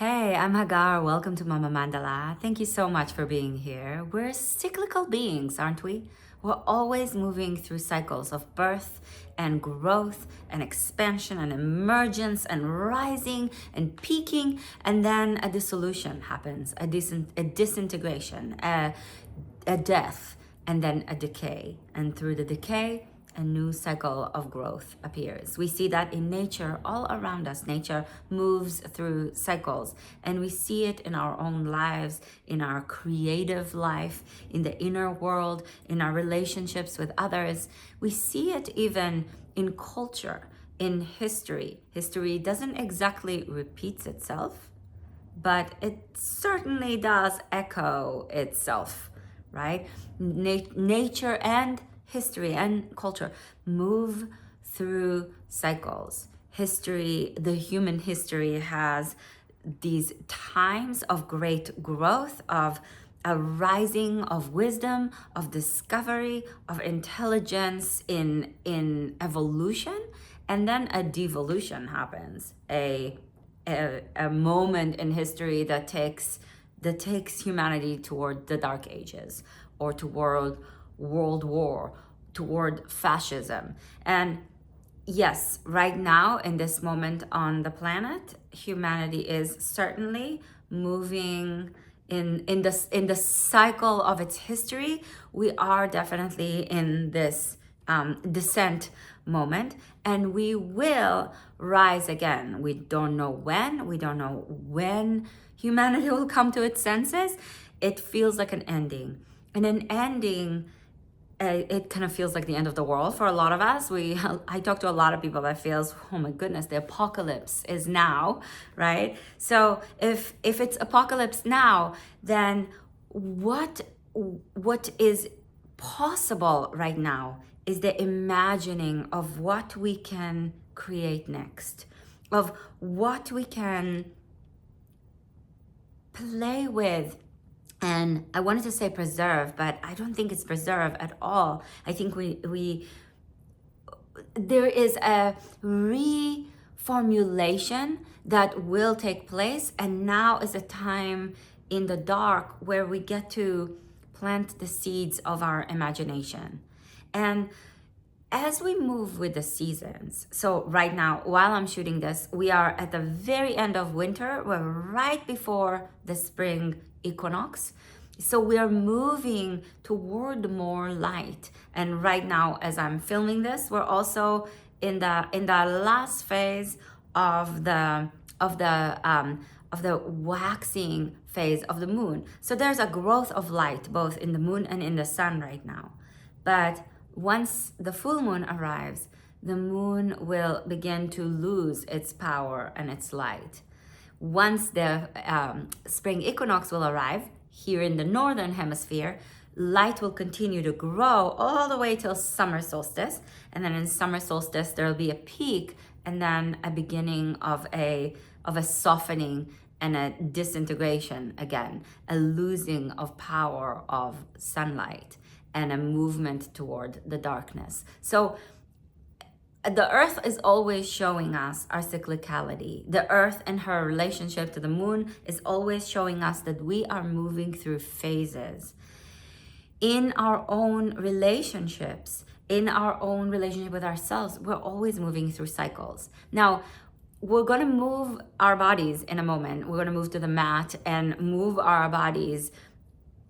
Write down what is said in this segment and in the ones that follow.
Hey, I'm Hagar. Welcome to Mama Mandala. Thank you so much for being here. We're cyclical beings, aren't we? We're always moving through cycles of birth and growth and expansion and emergence and rising and peaking, and then a dissolution happens, a disintegration, a death, and then a decay. And through the decay, a new cycle of growth appears. We see that in nature all around us. Nature moves through cycles, and we see it in our own lives, in our creative life, in the inner world, in our relationships with others. We see it even in culture, in history. History doesn't exactly repeat itself, but it certainly does echo itself, right? Nature and history and culture move through cycles. History, the human history has these times of great growth, of a rising of wisdom, of discovery, of intelligence in evolution, and then a devolution happens, a moment in history that takes humanity toward the Dark Ages or toward World War, toward fascism. And yes, right now in this moment on the planet, humanity is certainly moving in the cycle of its history. We are definitely in this descent moment, and we will rise again. We don't know when. We don't know when humanity will come to its senses. It feels like an ending, and an ending. It kind of feels like the end of the world for a lot of us. I talk to a lot of people that feels, oh my goodness, the apocalypse is now, right? So if it's apocalypse now, then what is possible right now is the imagining of what we can create next, of what we can play with. And I wanted to say preserve, but I don't think it's preserve at all. I think there is a reformulation that will take place, and now is a time in the dark where we get to plant the seeds of our imagination. And as we move with the seasons, so right now, while I'm shooting this, we are at the very end of winter. We're right before the spring equinox. So we are moving toward more light. And right now, as I'm filming this, we're also in the last phase of the waxing phase of the moon. So there's a growth of light both in the moon and in the sun right now. But once the full moon arrives, the moon will begin to lose its power and its light. Once the spring equinox will arrive here in the northern hemisphere, light will continue to grow all the way till summer solstice. And then in summer solstice, there will be a peak and then a beginning of a softening and a disintegration again, a losing of power of sunlight and a movement toward the darkness. So the earth is always showing us our cyclicality. The earth and her relationship to the moon is always showing us that we are moving through phases. In our own relationships, in our own relationship with ourselves, we're always moving through cycles. Now, we're going to move our bodies in a moment. We're going to move to the mat and move our bodies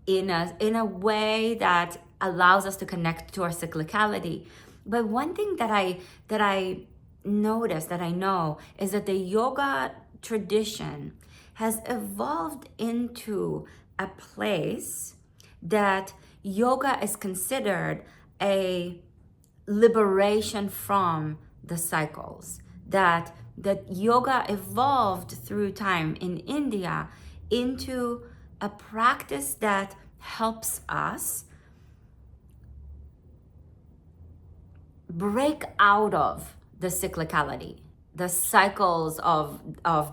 in a way that allows us to connect to our cyclicality. But one thing that I noticed, that I know, is that the yoga tradition has evolved into a place that yoga is considered a liberation from the cycles. That yoga evolved through time in India into a practice that helps us break out of the cyclicality, the cycles of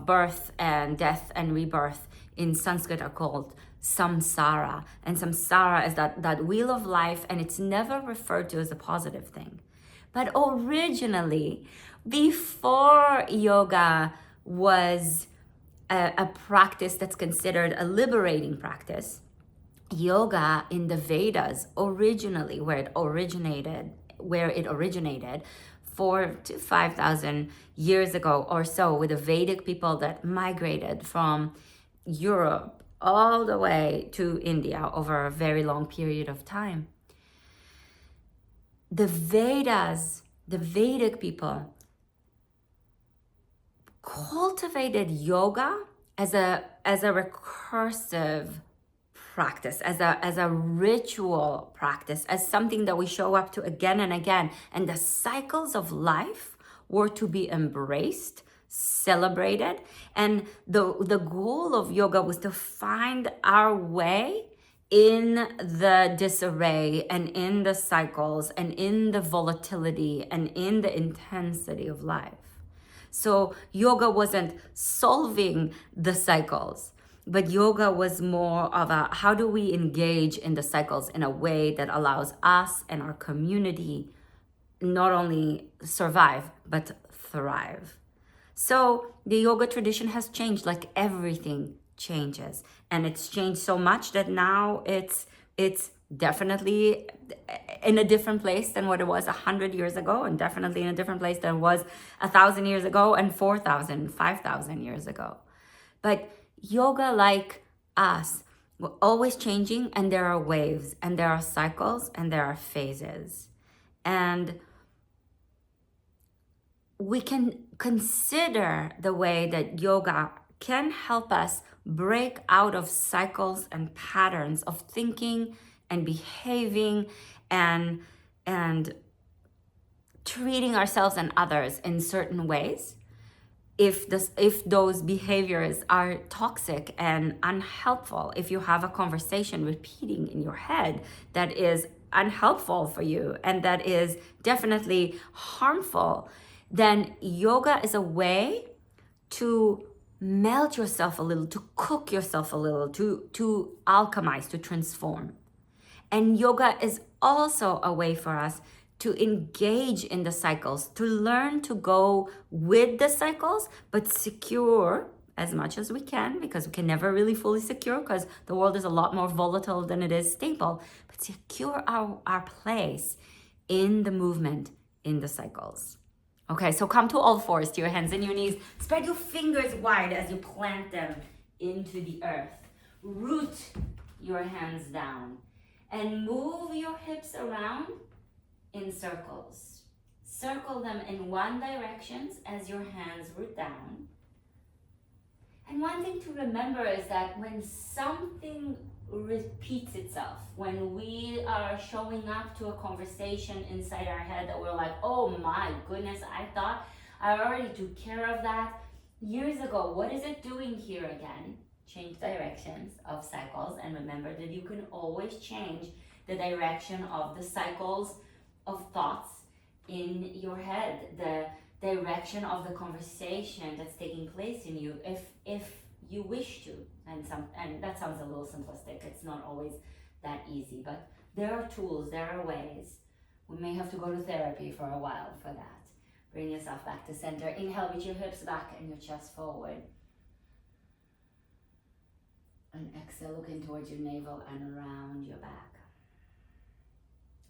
birth and death and rebirth in Sanskrit are called samsara. And samsara is that wheel of life, and it's never referred to as a positive thing. But originally, before yoga was a practice that's considered a liberating practice. Yoga in the Vedas originally, where it originated 4 to 5,000 years ago or so, with the Vedic people that migrated from Europe all the way to India over a very long period of time. The Vedas, the Vedic people, cultivated yoga as a recursive practice, as a ritual practice, as something that we show up to again and again. And the cycles of life were to be embraced, celebrated. And the goal of yoga was to find our way in the disarray and in the cycles and in the volatility and in the intensity of life. So yoga wasn't solving the cycles, but yoga was more of a how do we engage in the cycles in a way that allows us and our community not only survive, but thrive. So the yoga tradition has changed, like everything changes. And it's changed so much that now it's definitely in a different place than what it was 100 years ago, and definitely in a different place than it was 1,000 years ago and 4,000, 5,000 years ago. But yoga, like us, we're always changing, and there are waves, and there are cycles, and there are phases. And we can consider the way that yoga can help us break out of cycles and patterns of thinking and behaving and treating ourselves and others in certain ways. If those behaviors are toxic and unhelpful, if you have a conversation repeating in your head that is unhelpful for you and that is definitely harmful, then yoga is a way to melt yourself a little, to cook yourself a little, to alchemize, to transform. And yoga is also a way for us to engage in the cycles, to learn to go with the cycles, but secure as much as we can, because we can never really fully secure, because the world is a lot more volatile than it is stable, but secure our place in the movement, in the cycles. Okay, so come to all fours, to your hands and your knees. Spread your fingers wide as you plant them into the earth. Root your hands down and move your hips around in circles. Circle them in one direction as your hands root down. And one thing to remember is that when something repeats itself, when we are showing up to a conversation inside our head that we're like, oh my goodness, I thought I already took care of that years ago. What is it doing here again? Change directions of cycles, and remember that you can always change the direction of the cycles of thoughts in your head, the direction of the conversation that's taking place in you, if you wish to. And that sounds a little simplistic. It's not always that easy, but there are tools, there are ways. We may have to go to therapy for a while for that. Bring yourself back to center. Inhale, reach your hips back and your chest forward. And exhale, looking towards your navel and around your back.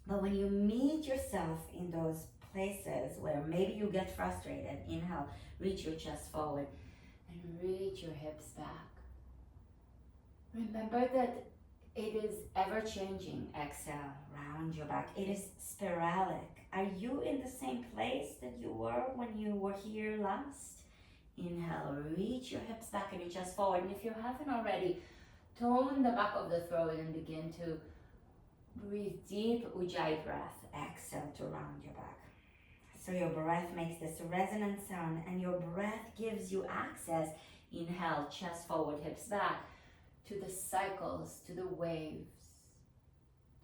But when you meet yourself in those places where maybe you get frustrated, inhale, reach your chest forward and reach your hips back. Remember that it is ever-changing. Exhale, round your back. It is spiralic. Are you in the same place that you were when you were here last? Inhale, reach your hips back and your chest forward. And if you haven't already, tone the back of the throat and begin to breathe deep Ujjayi breath. Exhale to round your back. So your breath makes this resonant sound, and your breath gives you access. Inhale, chest forward, hips back, to the cycles, to the waves,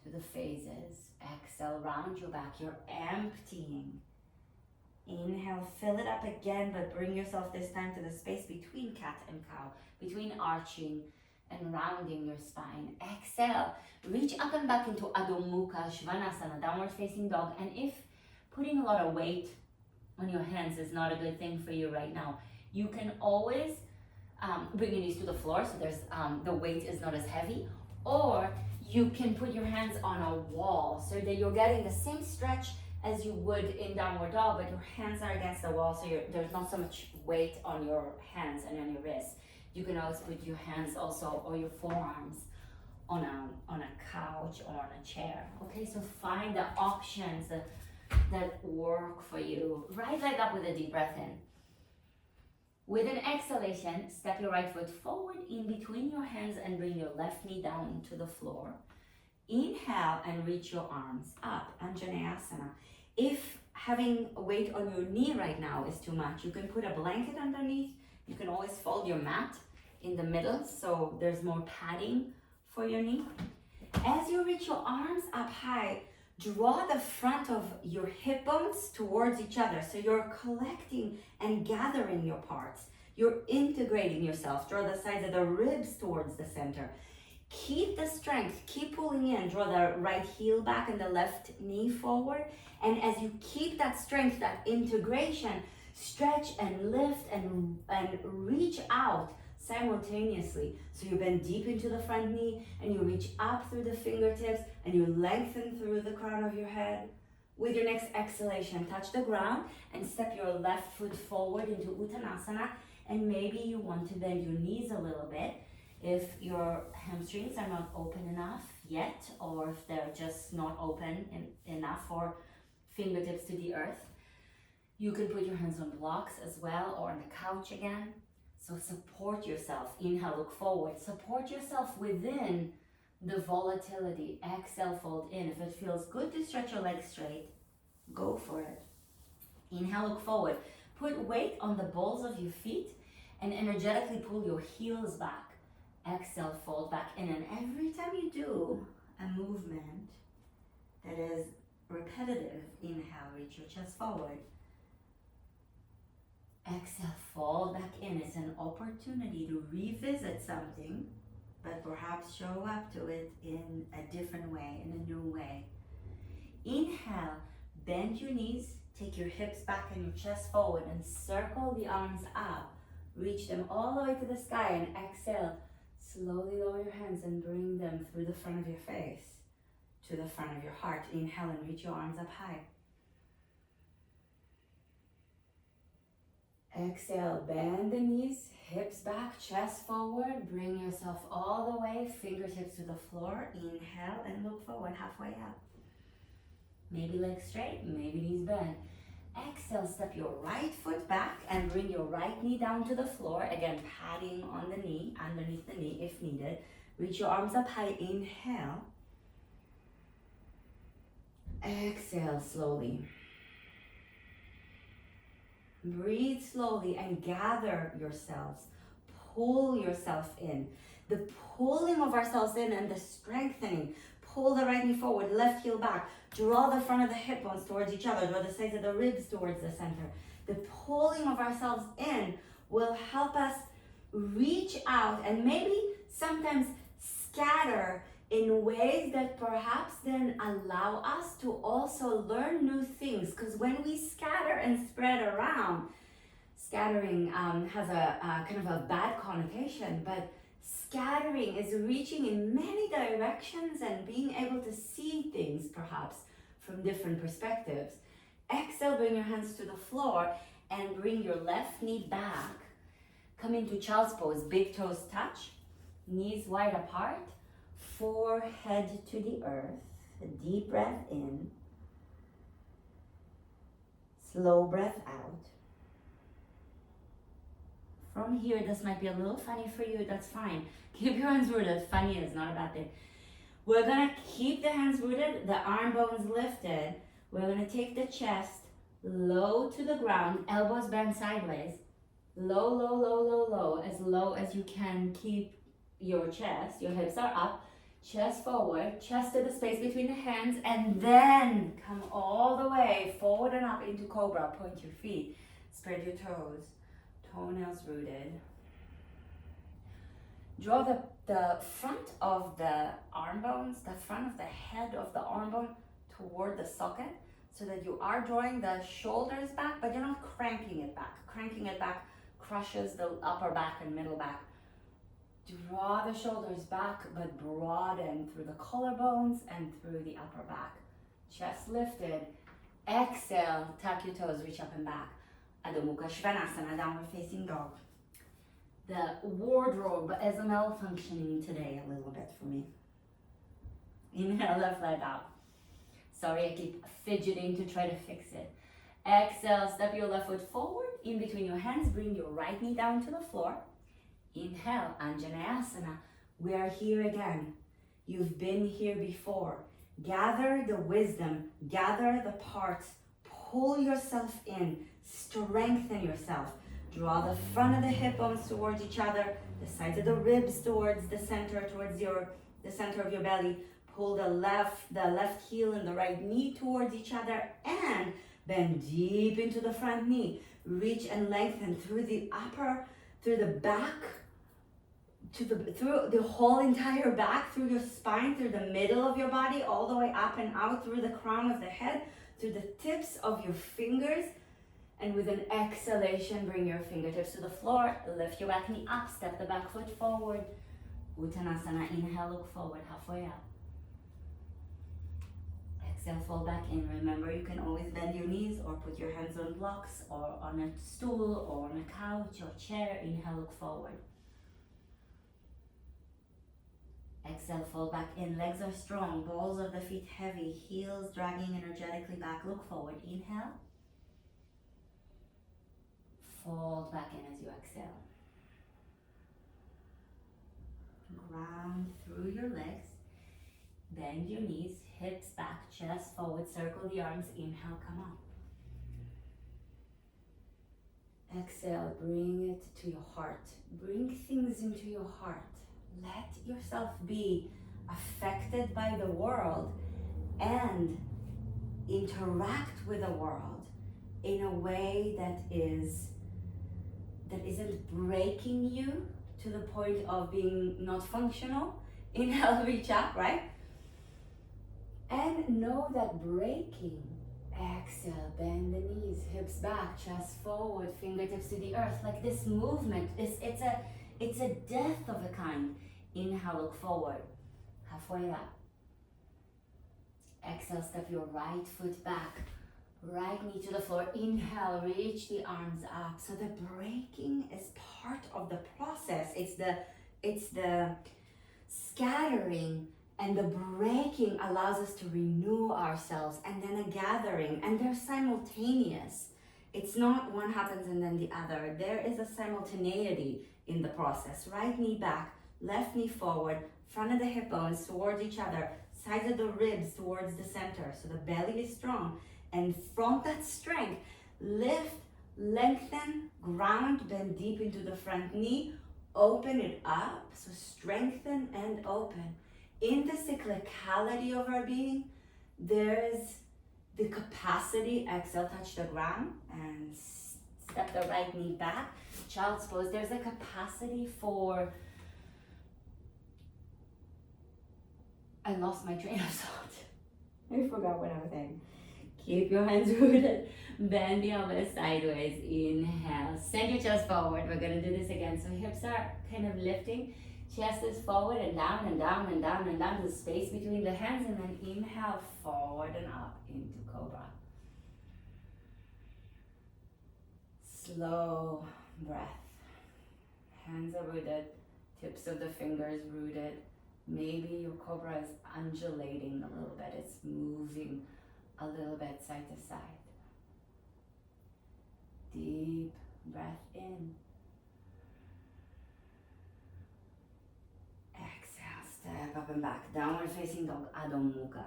to the phases. Exhale, round your back. You're emptying. Inhale, fill it up again, but bring yourself this time to the space between cat and cow, between arching and rounding your spine. Exhale, reach up and back into Adho Mukha Svanasana, downward facing dog. And if putting a lot of weight on your hands is not a good thing for you right now, you can always bring your knees to the floor so there's the weight is not as heavy, or you can put your hands on a wall so that you're getting the same stretch as you would in downward dog, but your hands are against the wall, so there's not so much weight on your hands and on your wrists. You can always put your hands also, or your forearms, on a couch or on a chair. Okay, so find the options that work for you. Right leg up with a deep breath in. With an exhalation, step your right foot forward in between your hands and bring your left knee down to the floor. Inhale and reach your arms up, Anjaneyasana. If having a weight on your knee right now is too much, you can put a blanket underneath. You can always fold your mat in the middle so there's more padding for your knee. As you reach your arms up high, draw the front of your hip bones towards each other. So you're collecting and gathering your parts. You're integrating yourself. Draw the sides of the ribs towards the center. Keep the strength, keep pulling in. Draw the right heel back and the left knee forward. And as you keep that strength, that integration, stretch and lift and reach out simultaneously. So you bend deep into the front knee and you reach up through the fingertips and you lengthen through the crown of your head. With your next exhalation, touch the ground and step your left foot forward into Uttanasana. And maybe you want to bend your knees a little bit if your hamstrings are not open enough yet, or if they're just not open enough for fingertips to the earth. You can put your hands on blocks as well, or on the couch again. So support yourself. Inhale, look forward. Support yourself within the volatility. Exhale, fold in. If it feels good to stretch your legs straight, go for it. Inhale, look forward. Put weight on the balls of your feet and energetically pull your heels back. Exhale, fold back in. And every time you do a movement that is repetitive, inhale, reach your chest forward. Exhale, fold back in. It's an opportunity to revisit something, but perhaps show up to it in a different way, in a new way. Inhale, bend your knees, take your hips back and your chest forward and circle the arms up. Reach them all the way to the sky and exhale. Slowly lower your hands and bring them through the front of your face to the front of your heart. Inhale and reach your arms up high. Exhale, bend the knees, hips back, chest forward. Bring yourself all the way, fingertips to the floor. Inhale and look forward, halfway up. Maybe legs straight, maybe knees bent. Exhale, step your right foot back and bring your right knee down to the floor. Again, padding on the knee, underneath the knee if needed. Reach your arms up high. Inhale. Exhale slowly. Breathe slowly and gather yourselves. Pull yourself in. The pulling of ourselves in and the strengthening. Pull the right knee forward, left heel back. Draw the front of the hip bones towards each other. Draw the sides of the ribs towards the center. The pulling of ourselves in will help us reach out and maybe sometimes scatter in ways that perhaps then allow us to also learn new things. Because when we scatter and spread around, scattering has a kind of a bad connotation, but scattering is reaching in many directions and being able to see things perhaps from different perspectives. Exhale, bring your hands to the floor and bring your left knee back. Come into child's pose, big toes touch, knees wide apart, forehead to the earth. A deep breath in, slow breath out. From here, this might be a little funny for you, that's fine. Keep your hands rooted, funny is not a bad thing. We're gonna keep the hands rooted, the arm bones lifted. We're gonna take the chest low to the ground, elbows bent sideways. Low, low, low, low, low as you can keep your chest. Your hips are up, chest forward, chest to the space between the hands, and then come all the way forward and up into cobra. Point your feet, spread your toes. Toenails rooted. Draw the front of the arm bones, the front of the head of the arm bone toward the socket so that you are drawing the shoulders back, but you're not cranking it back. Cranking it back crushes the upper back and middle back Draw the shoulders back, but broaden through the collarbones and through the upper back. Chest lifted. Exhale, tuck your toes, reach up and back. Adho Mukha Svanasana, downward facing dog. The wardrobe is malfunctioning today a little bit for me. Inhale, left leg out. Sorry, I keep fidgeting to try to fix it. Exhale, step your left foot forward, in between your hands, bring your right knee down to the floor. Inhale, Anjaneyasana. We are here again. You've been here before. Gather the wisdom, gather the parts, pull yourself in, strengthen yourself. Draw the front of the hip bones towards each other, the sides of the ribs towards the center, towards the center of your belly. Pull the left heel and the right knee towards each other and bend deep into the front knee. Reach and lengthen through the back, through the whole entire back, through your spine, through the middle of your body, all the way up and out through the crown of the head, through the tips of your fingers. And with an exhalation, bring your fingertips to the floor, lift your back knee up, step the back foot forward. Uttanasana, inhale, look forward, halfway up. Exhale, fall back in. Remember, you can always bend your knees or put your hands on blocks or on a stool or on a couch or chair. Inhale, look forward. Exhale, fall back in. Legs are strong, balls of the feet heavy, heels dragging energetically back. Look forward. Inhale. Fold back in as you exhale. Ground through your legs. Bend your knees, hips back, chest forward, circle the arms. Inhale, come up. Exhale, bring it to your heart. Bring things into your heart. Let yourself be affected by the world and interact with the world in a way that isn't breaking you to the point of being not functional. Inhale, reach up, right? And know that breaking. Exhale, bend the knees, hips back, chest forward, fingertips to the earth. Like this movement, it's a death of a kind. Inhale, look forward, halfway up. Exhale, step your right foot back, right knee to the floor. Inhale, reach the arms up. So the breaking is part of the process. It's the scattering, and the breaking allows us to renew ourselves, and then a gathering, and they're simultaneous. It's not one happens and then the other. There is a simultaneity in the process. Right knee back, left knee forward, front of the hip bones towards each other, sides of the ribs towards the center. So the belly is strong. And from that strength, lift, lengthen, ground, bend deep into the front knee, open it up. So strengthen and open. In the cyclicality of our being, there's the capacity. Exhale, touch the ground and step the right knee back. Child's pose. There's a capacity for, I lost my train of thought. I forgot what I was saying. Keep your hands rooted. Bend the elbows sideways. Inhale. Send your chest forward. We're going to do this again. So hips are kind of lifting. Chest is forward and down and down and down and down. There's space between the hands. And then inhale, forward and up into Cobra. Slow breath. Hands are rooted. Tips of the fingers rooted. Maybe your Cobra is undulating a little bit. It's moving a little bit side to side. Deep breath in. Exhale, step up and back. Downward facing dog, Adho Mukha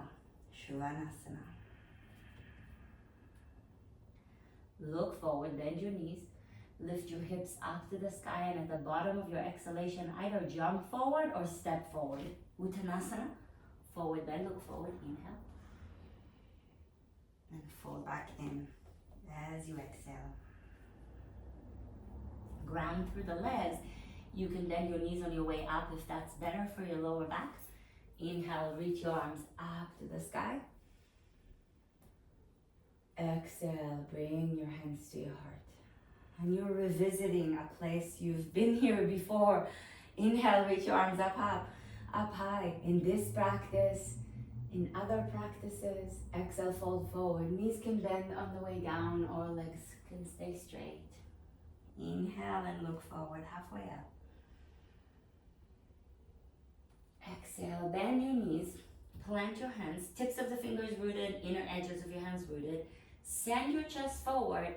Svanasana. Look forward, bend your knees. Lift your hips up to the sky, and at the bottom of your exhalation, either jump forward or step forward. Uttanasana, forward bend, look forward, inhale. And fold back in as you exhale. Ground through the legs. You can bend your knees on your way up if that's better for your lower back. Inhale, reach your arms up to the sky. Exhale, bring your hands to your heart. And you're revisiting a place you've been here before Inhale, reach your arms up high. In this practice, in other practices, exhale, fold forward. Knees can bend on the way down or legs can stay straight. Inhale and look forward, halfway up. Exhale, bend your knees, plant your hands, tips of the fingers rooted, inner edges of your hands rooted. Send your chest forward,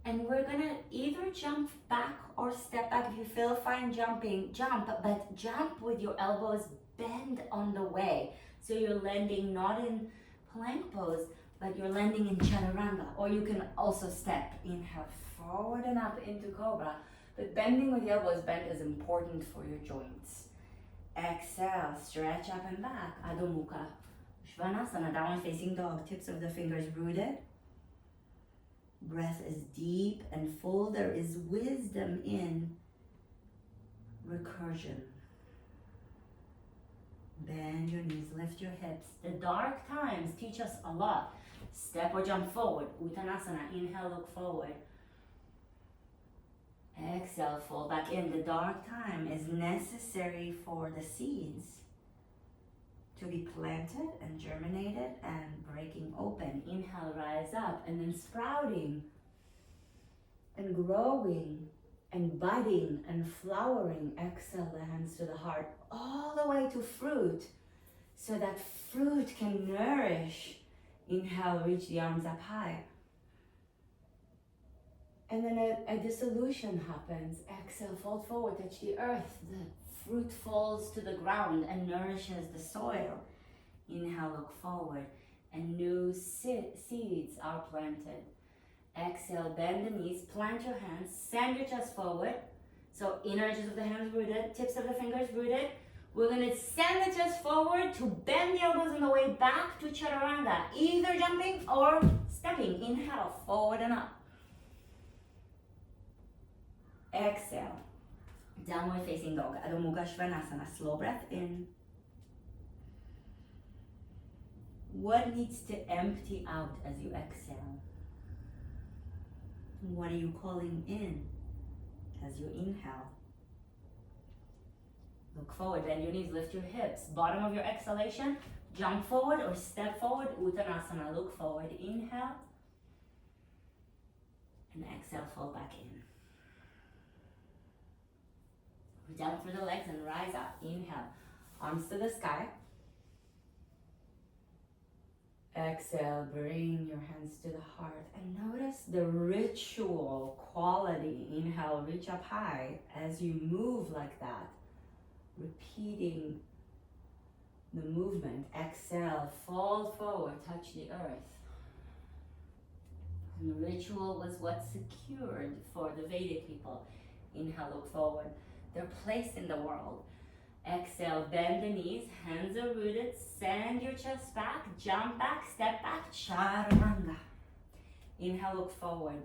and we're gonna either jump back or step back. If you feel fine jumping, jump, but jump with your elbows bent on the way. So you're landing not in plank pose, but you're landing in chaturanga. Or you can also step, inhale, forward and up into cobra. But bending with the elbows bent is important for your joints. Exhale, stretch up and back, Adho Mukha Svanasana, downward facing dog, tips of the fingers rooted. Breath is deep and full. There is wisdom in recursion. Bend your knees, lift your hips. The dark times teach us a lot. Step or jump forward, Uttanasana, inhale, look forward. Exhale, fold back in. The dark time is necessary for the seeds to be planted and germinated and breaking open. Inhale, rise up, and then sprouting and growing and budding and flowering. Exhale, the hands to the heart, all the way to fruit, so that fruit can nourish. Inhale, reach the arms up high. And then a dissolution happens. Exhale, fold forward, touch the earth. The fruit falls to the ground and nourishes the soil. Inhale, look forward, and new seeds are planted. Exhale, bend the knees, plant your hands, send your chest forward. So inner edges of the hands rooted, tips of the fingers rooted. We're gonna send the chest forward to bend the elbows on the way back to chaturanga, either jumping or stepping. Inhale, forward and up. Exhale, downward facing dog, Adho Mukha Svanasana. Slow breath in. What needs to empty out as you exhale? What are you calling in as you inhale? Look forward, bend your knees, lift your hips. Bottom of your exhalation, jump forward or step forward, Uttanasana. Look forward, inhale, and exhale, fold back in. Down through the legs and rise up. Inhale, arms to the sky. Exhale, bring your hands to the heart and notice the ritual quality. Inhale, reach up high as you move like that, repeating the movement. Exhale, fold forward, touch the earth. And the ritual was what secured for the Vedic people. Inhale, look forward, their place in the world. Exhale, bend the knees, hands are rooted, send your chest back, jump back, step back, chaturanga. Inhale, look forward.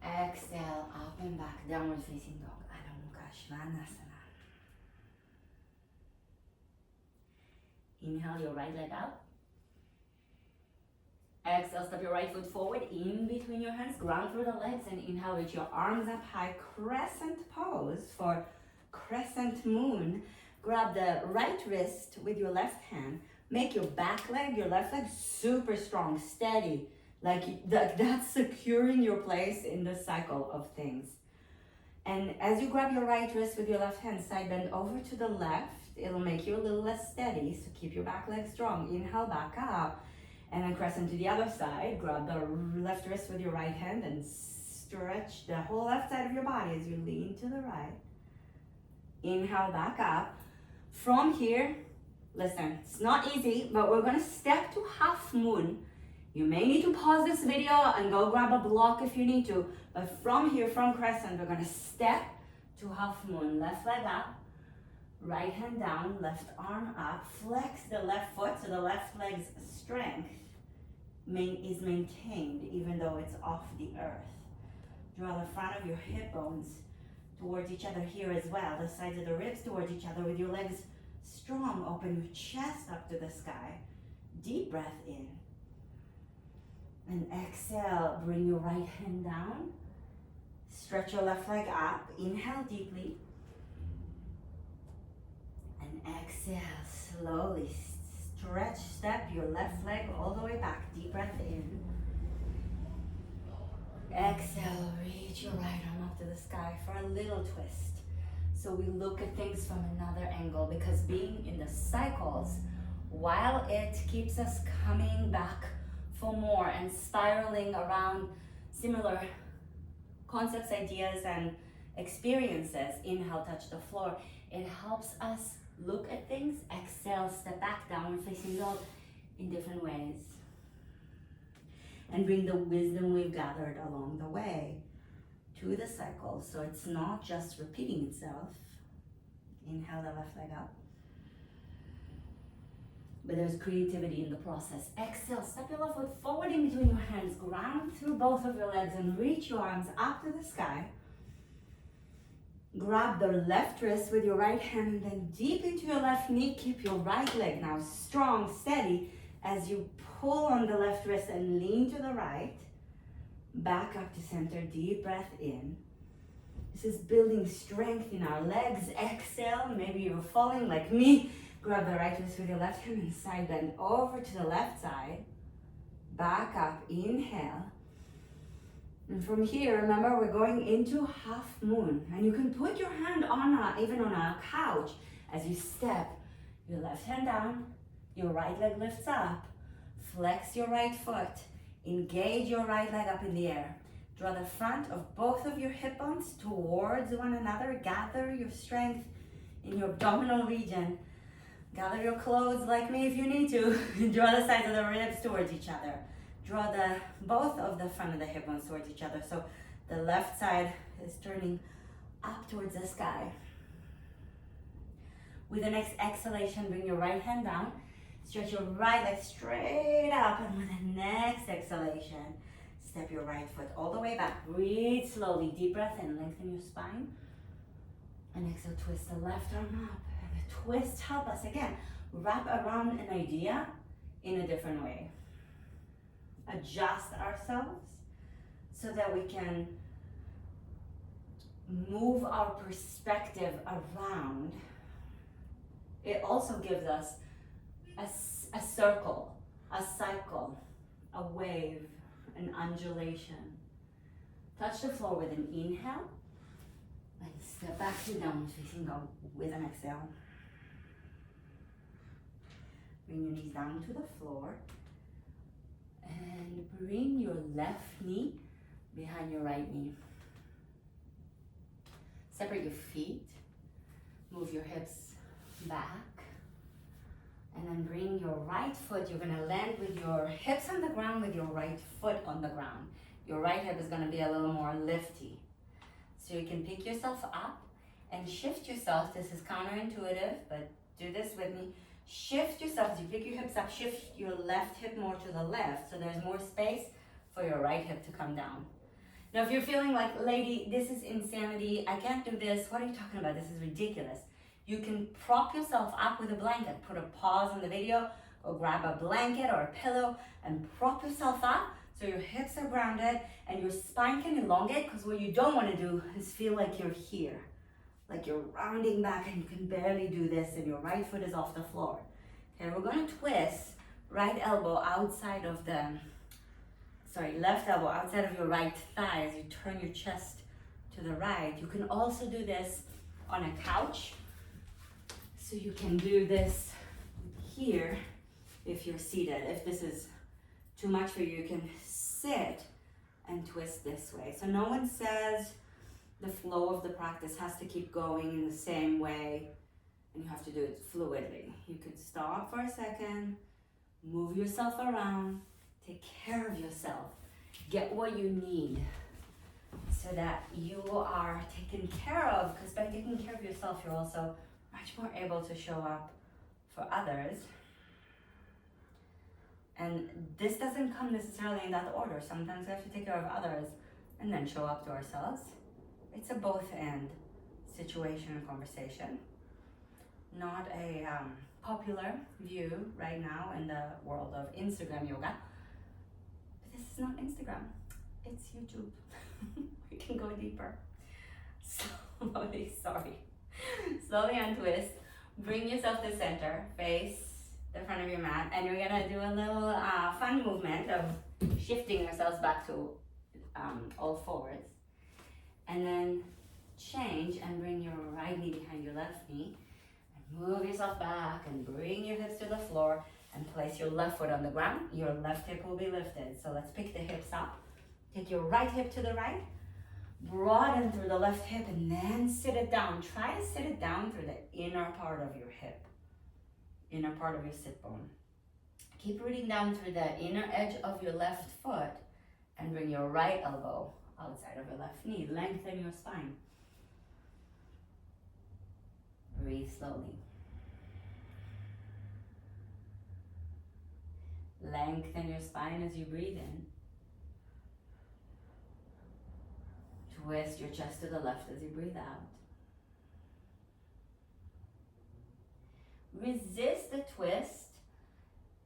Exhale, up and back, downward facing dog, Adho Mukha Svanasana. Inhale your right leg out. Exhale, step your right foot forward, in between your hands, ground through the legs, and inhale, reach your arms up high, crescent pose for crescent moon. Grab the right wrist with your left hand, make your back leg, your left leg super strong, steady, like that's securing your place in the cycle of things. And as you grab your right wrist with your left hand, side bend over to the left, it'll make you a little less steady, so keep your back leg strong. Inhale, back up. And then crescent to the other side. Grab the left wrist with your right hand and stretch the whole left side of your body as you lean to the right. Inhale, back up. From here, listen, it's not easy, but we're gonna step to half moon. You may need to pause this video and go grab a block if you need to, but from here, from crescent, we're gonna step to half moon. Left leg up, right hand down, left arm up, flex the left foot so the left leg's strength is maintained even though it's off the earth. Draw the front of your hip bones towards each other here as well, the sides of the ribs towards each other with your legs strong. Open your chest up to the sky. Deep breath in. And exhale, bring your right hand down Stretch your left leg up. Inhale deeply. And exhale slowly. Stretch, step your left leg all the way back. Deep breath in. Exhale, reach your right arm up to the sky for a little twist. So we look at things from another angle, because being in the cycles, while it keeps us coming back for more and spiraling around similar concepts, ideas, and experiences, inhale, touch the floor, it helps us look at things, exhale, step back, downward facing dog in different ways. And bring the wisdom we've gathered along the way to the cycle, so it's not just repeating itself. Inhale the left leg up. But there's creativity in the process. Exhale, step your left foot forward in between your hands, ground through both of your legs and reach your arms up to the sky. Grab the left wrist with your right hand and then deep into your left knee. Keep your right leg now strong, steady, as you pull on the left wrist and lean to the right. Back up to center, deep breath in. This is building strength in our legs. Exhale, maybe you're falling like me. Grab the right wrist with your left hand and side bend over to the left side. Back up, inhale. And from here, remember, we're going into half moon. And you can put your hand even on a couch as you step your left hand down, your right leg lifts up, flex your right foot, engage your right leg up in the air. Draw the front of both of your hip bones towards one another. Gather your strength in your abdominal region. Gather your clothes like me if you need to. Draw the sides of the ribs towards each other. Draw both of the front of the hip bones towards each other. So the left side is turning up towards the sky. With the next exhalation, bring your right hand down. Stretch your right leg straight up. And with the next exhalation, step your right foot all the way back. Breathe slowly. Deep breath in. Lengthen your spine. And exhale, twist the left arm up. And the twist help us, again, wrap around an idea in a different way. Adjust ourselves so that we can move our perspective around. It also gives us a circle, a cycle, a wave, an undulation. Touch the floor with an inhale and step back to downward facing dog with an exhale. Bring your knees down to the floor. And bring your left knee behind your right knee. Separate your feet. Move your hips back. And then bring your right foot. You're going to land with your hips on the ground with your right foot on the ground. Your right hip is going to be a little more lifty. So you can pick yourself up and shift yourself. This is counterintuitive, but do this with me. Shift yourself as you pick your hips up, shift your left hip more to the left so there's more space for your right hip to come down. Now if you're feeling like, lady, this is insanity, I can't do this, what are you talking about, this is ridiculous, you can prop yourself up with a blanket. Put a pause on the video or grab a blanket or a pillow and prop yourself up so your hips are grounded and your spine can elongate, because what you don't want to do is feel like you're here. Like you're rounding back and you can barely do this and your right foot is off the floor. Okay, we're going to twist right elbow outside of left elbow outside of your right thigh as you turn your chest to the right. You can also do this on a couch. So you can do this here if you're seated. If this is too much for you, you can sit and twist this way. So no one says the flow of the practice has to keep going in the same way and you have to do it fluidly. You could stop for a second, move yourself around, take care of yourself, get what you need so that you are taken care of, because by taking care of yourself, you're also much more able to show up for others. And this doesn't come necessarily in that order. Sometimes we have to take care of others and then show up to ourselves. It's a both and situation and conversation. Not a popular view right now in the world of Instagram yoga. But this is not Instagram. it's YouTube. We can go deeper. Slowly, sorry. Slowly untwist. Bring yourself to center. Face the front of your mat. And you're gonna do a little fun movement of shifting yourselves back to all forwards. And then change and bring your right knee behind your left knee. And move yourself back and bring your hips to the floor and place your left foot on the ground. Your left hip will be lifted. So let's pick the hips up. Take your right hip to the right. Broaden through the left hip and then sit it down. Try to sit it down through the inner part of your hip. Inner part of your sit bone. Keep rooting down through the inner edge of your left foot and bring your right elbow outside of your left knee. Lengthen your spine. Breathe slowly. Lengthen your spine as you breathe in. Twist your chest to the left as you breathe out. Resist the twist.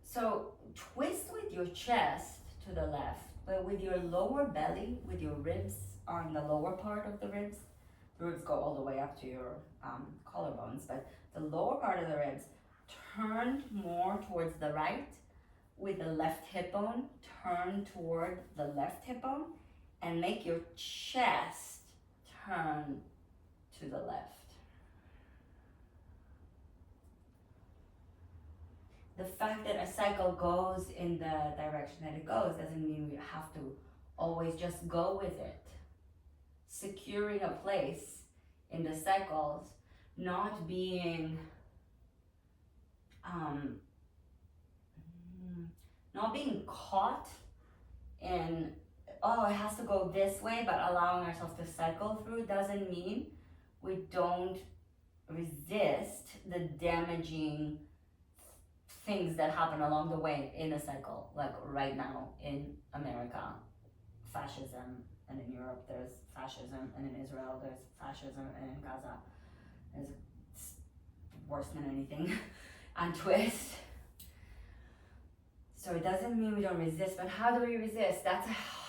So twist with your chest to the left, but with your lower belly, with your ribs on the lower part of the ribs. The ribs go all the way up to your collarbones, but the lower part of the ribs turned more towards the right, with the left hip bone turn toward the left hip bone, and make your chest turn to the left. The fact that a cycle goes in the direction that it goes doesn't mean we have to always just go with it. Securing a place in the cycles, not being caught in, oh, it has to go this way, but allowing ourselves to cycle through doesn't mean we don't resist the damaging things that happen along the way in a cycle. Like right now in America, fascism, and in Europe there's fascism, and in Israel there's fascism, and in Gaza it's worse than anything. And twist. So it doesn't mean we don't resist, but how do we resist? That's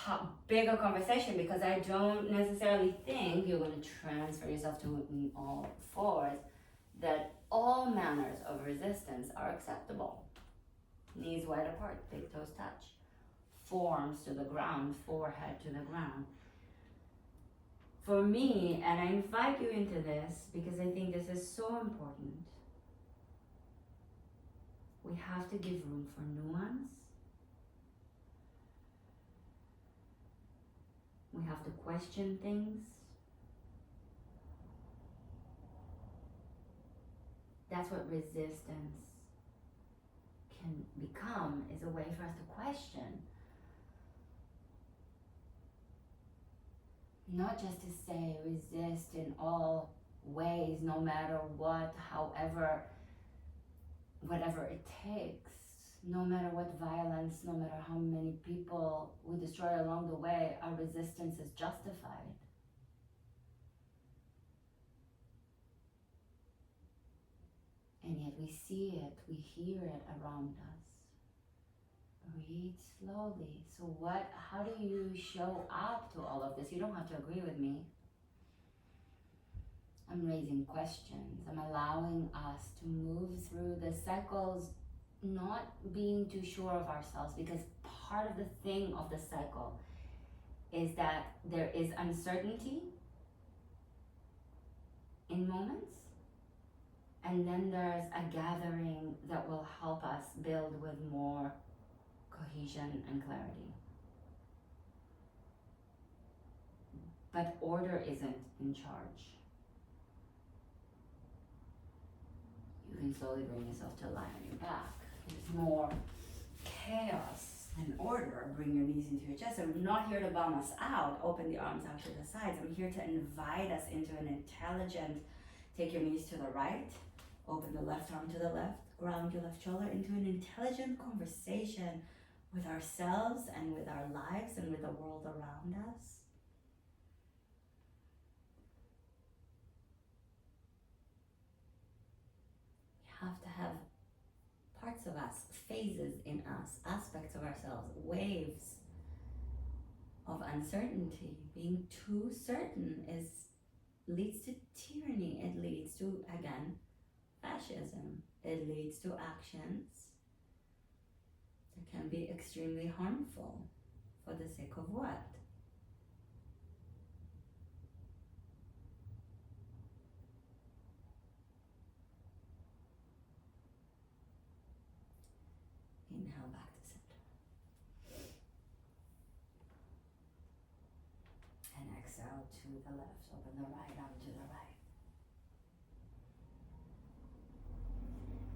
a bigger conversation, because I don't necessarily think you're going to transfer yourself to all fours, that all manners of resistance are acceptable. Knees wide apart, big toes touch. Forearms to the ground, forehead to the ground. For me, and I invite you into this because I think this is so important, we have to give room for nuance. We have to question things. That's what resistance can become, is a way for us to question. Not just to say resist in all ways, no matter what, however, whatever it takes, no matter what violence, no matter how many people we destroy along the way, our resistance is justified. And yet we see it, we hear it around us. Breathe slowly. So how do you show up to all of this? You don't have to agree with me. I'm raising questions. I'm allowing us to move through the cycles, not being too sure of ourselves, because part of the thing of the cycle is that there is uncertainty in moments, and then there's a gathering that will help us build with more cohesion and clarity. But order isn't in charge. You can slowly bring yourself to lie on your back. There's more chaos than order. Bring your knees into your chest. I'm not here to bomb us out. Open the arms out to the sides. I'm here to invite us into an intelligent, take your knees to the right, open the left arm to the left, ground your left shoulder into an intelligent conversation with ourselves and with our lives and with the world around us. We have to have parts of us, phases in us, aspects of ourselves, waves of uncertainty. Being too certain leads to tyranny. It leads to, again, fascism. It leads to actions that can be extremely harmful for the sake of what? Inhale back to center. And exhale to the left. Open the right arm to the right.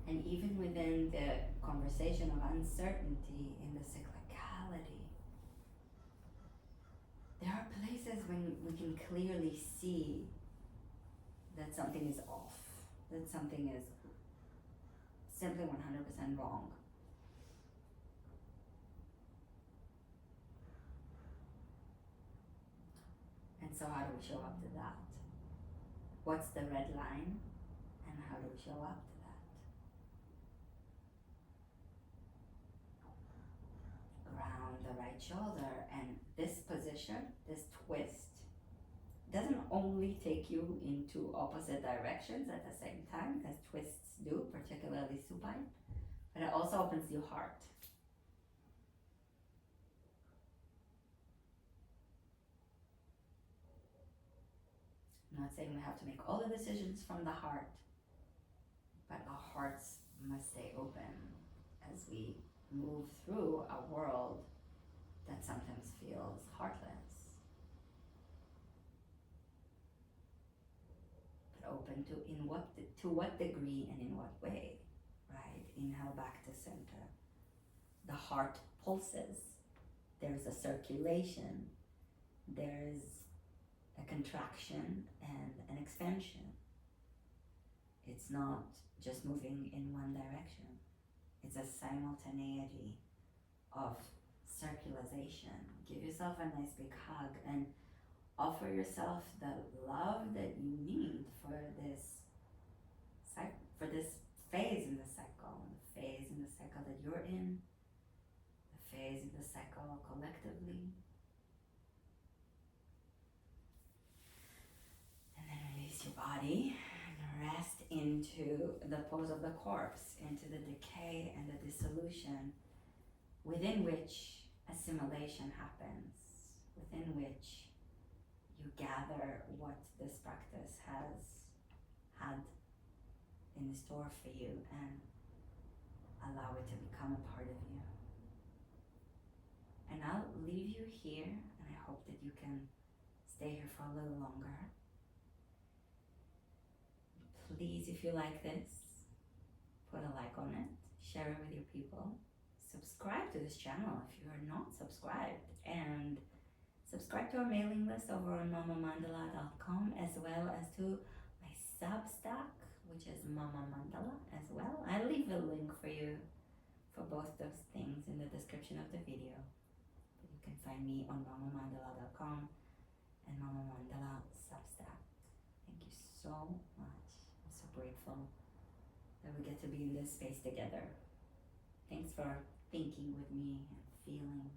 And even within the conversation of uncertainty in the cyclicality, there are places when we can clearly see that something is off, that something is simply 100% wrong. And so how do we show up to that? What's the red line? And how do we show up to that? Ground the right shoulder, and this position, this twist, doesn't only take you into opposite directions at the same time, as twists do, particularly supine, but it also opens your heart. I'm not saying we have to make all the decisions from the heart, but our hearts must stay open as we move through a world that sometimes feels heartless, but open to what degree and in what way, right? Inhale back to center. The heart pulses. There's a circulation. There's a contraction and an expansion. It's not just moving in one direction. It's a simultaneity of circulation. Give yourself a nice big hug and offer yourself the love that you need for this phase in the cycle, the phase in the cycle that you're in, the phase in the cycle collectively. And then release your body and rest into the pose of the corpse, into the decay and the dissolution, within which assimilation happens, within which you gather what this practice has had in store for you and allow it to become a part of you. And I'll leave you here, and I hope that you can stay here for a little longer. Please, if you like this, put a like on it, share it with your people, subscribe to this channel if you are not subscribed, and subscribe to our mailing list over on mamamandala.com, as well as to my Substack, which is Mama Mandala as well. I'll leave a link for you for both those things in the description of the video. But you can find me on mamamandala.com and Mama Mandala Substack. Thank you so much. I'm so grateful that we get to be in this space together. Thanks for thinking with me and feeling.